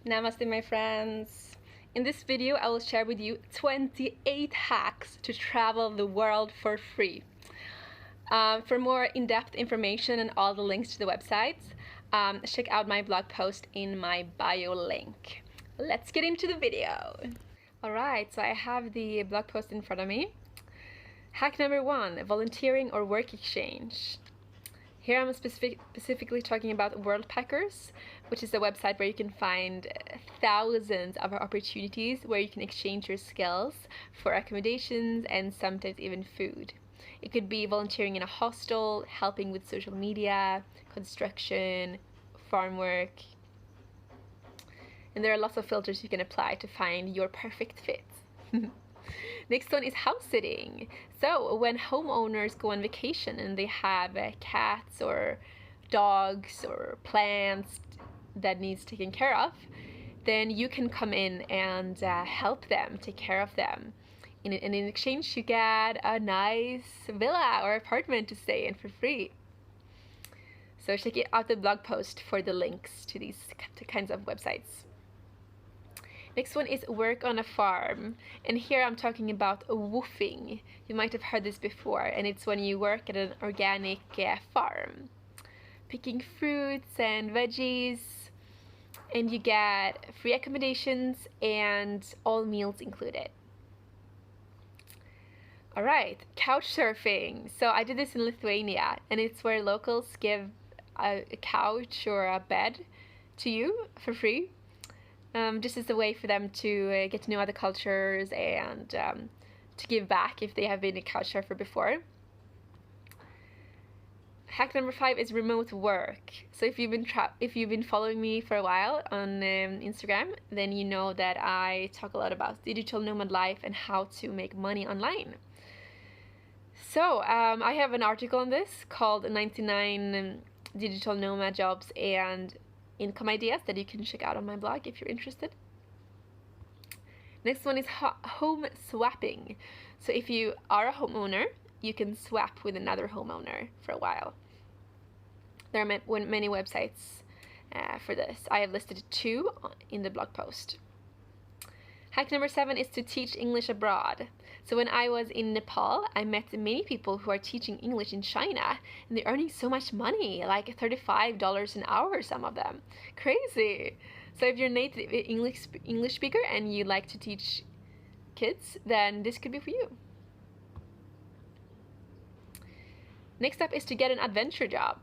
Namaste, my friends. In this video, I will share with you 28 hacks to travel the world for free. For more in-depth information and all the links to the websites, check out my blog post in my bio link. Let's get into the video. Alright, so I have the blog post in front of me. Hack number 1, volunteering or work exchange. Here I'm specifically talking about Worldpackers, which is a website where you can find thousands of opportunities where you can exchange your skills for accommodations and sometimes even food. It could be volunteering in a hostel, helping with social media, construction, farm work. And there are lots of filters you can apply to find your perfect fit. Next one is house sitting. So when homeowners go on vacation and they have cats or dogs or plants that needs taken care of, then you can come in and help them, take care of them. And in exchange you get a nice villa or apartment to stay in for free. So check out the blog post for the links to these kinds of websites. Next one is work on a farm, and here I'm talking about WWOOFing. You might have heard this before, and it's when you work at an organic farm, picking fruits and veggies, and you get free accommodations and all meals included. Alright, Couchsurfing. So I did this in Lithuania, and it's where locals give a couch or a bed to you for free. Just as a way for them to get to know other cultures and to give back if they have been a couch surfer before. Hack number 5 is remote work. So if you've been following me for a while on Instagram, then you know that I talk a lot about digital nomad life and how to make money online. So I have an article on this called 99 Digital Nomad Jobs and Income Ideas that you can check out on my blog if you're interested. Next one is home swapping. So if you are a homeowner, you can swap with another homeowner for a while. There are many websites for this. I have listed 2 in the blog post. Hack number 7 is to teach English abroad. So when I was in Nepal, I met many people who are teaching English in China, and they're earning so much money, like $35 an hour, some of them. Crazy! So if you're a native English speaker and you like to teach kids, then this could be for you. Next up is to get an adventure job.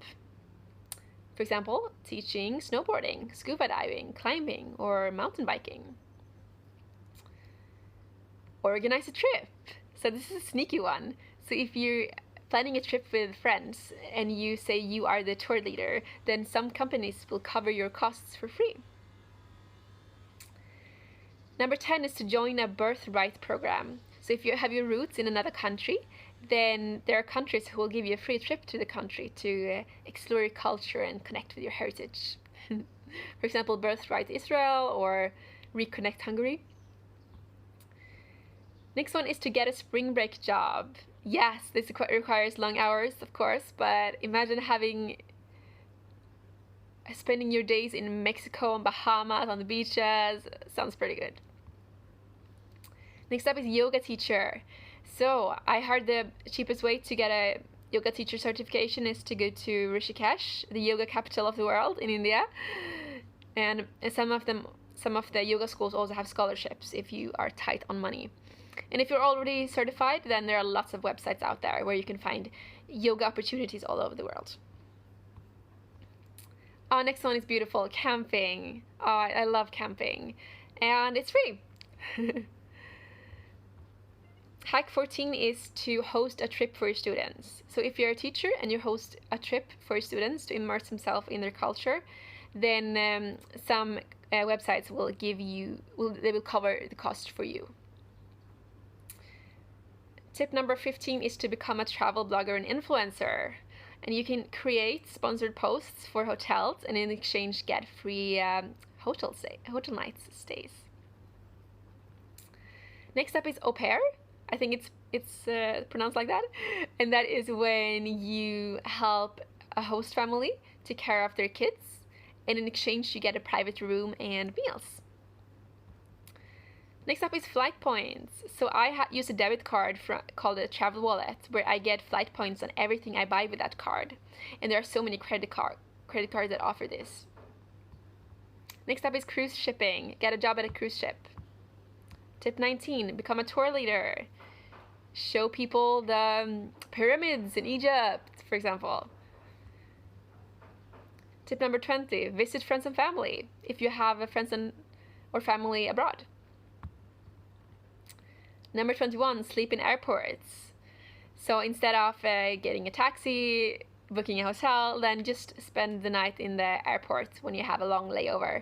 For example, teaching snowboarding, scuba diving, climbing, or mountain biking. Organize a trip. So this is a sneaky one. So if you're planning a trip with friends and you say you are the tour leader, then some companies will cover your costs for free. Number 10 is to join a birthright program. So if you have your roots in another country, then there are countries who will give you a free trip to the country to explore your culture and connect with your heritage. For example, Birthright Israel or Reconnect Hungary. Next one is to get a spring break job. Yes, this requires long hours, of course, but imagine spending your days in Mexico and Bahamas on the beaches. Sounds pretty good. Next up is yoga teacher. So I heard the cheapest way to get a yoga teacher certification is to go to Rishikesh, the yoga capital of the world in India. And some of the yoga schools also have scholarships if you are tight on money. And if you're already certified, then there are lots of websites out there where you can find yoga opportunities all over the world. Our next one is beautiful, camping. Oh, I love camping. And it's free. Hack 14 is to host a trip for your students. So if you're a teacher and you host a trip for your students to immerse themselves in their culture, then some websites will cover the cost for you. Tip number 15 is to become a travel blogger and influencer. And you can create sponsored posts for hotels and in exchange get free hotel nights stays. Next up is au pair. I think it's pronounced like that. And that is when you help a host family take care of their kids and in exchange you get a private room and meals. Next up is flight points. So I use a debit card called a travel wallet, where I get flight points on everything I buy with that card. And there are so many credit cards that offer this. Next up is cruise shipping. Get a job at a cruise ship. Tip 19, become a tour leader. Show people the pyramids in Egypt, for example. Tip number 20, visit friends and family if you have friends or family abroad. Number 21, sleep in airports. So instead of getting a taxi, booking a hotel, then just spend the night in the airport when you have a long layover.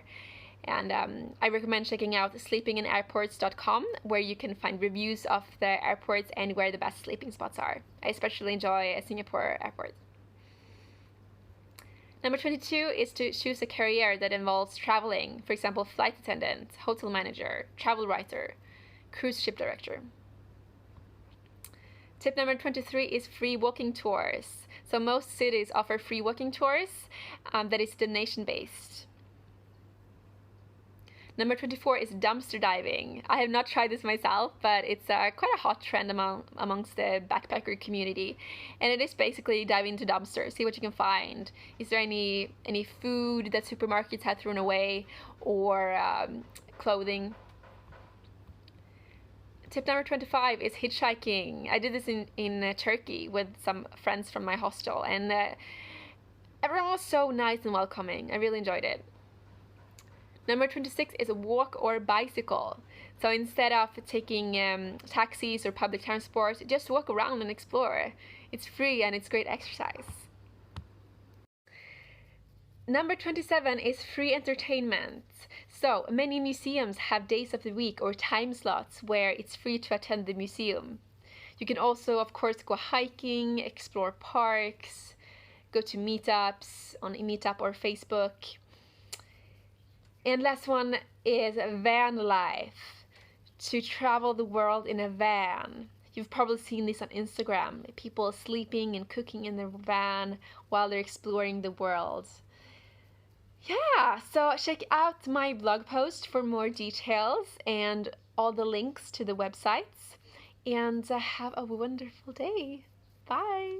And I recommend checking out sleepinginairports.com, where you can find reviews of the airports and where the best sleeping spots are. I especially enjoy Singapore airport. Number 22 is to choose a career that involves traveling. For example, flight attendant, hotel manager, travel writer, cruise ship director. Tip number 23 is free walking tours. So most cities offer free walking tours that is destination-based. Number 24 is dumpster diving. I have not tried this myself, but it's quite a hot trend amongst the backpacker community. And it is basically diving into dumpsters, see what you can find. Is there any food that supermarkets have thrown away, or clothing? Tip number 25 is hitchhiking. I did this in Turkey with some friends from my hostel, and everyone was so nice and welcoming. I really enjoyed it. Number 26 is a walk or bicycle. So instead of taking taxis or public transport, just walk around and explore. It's free and it's great exercise. Number 27 is free entertainment. So many museums have days of the week or time slots where it's free to attend the museum. You can also, of course, go hiking, explore parks, go to meetups on Meetup or Facebook. And last one is van life, to travel the world in a van. You've probably seen this on Instagram, people sleeping and cooking in their van while they're exploring the world. Yeah, so check out my blog post for more details and all the links to the websites. And have a wonderful day. Bye.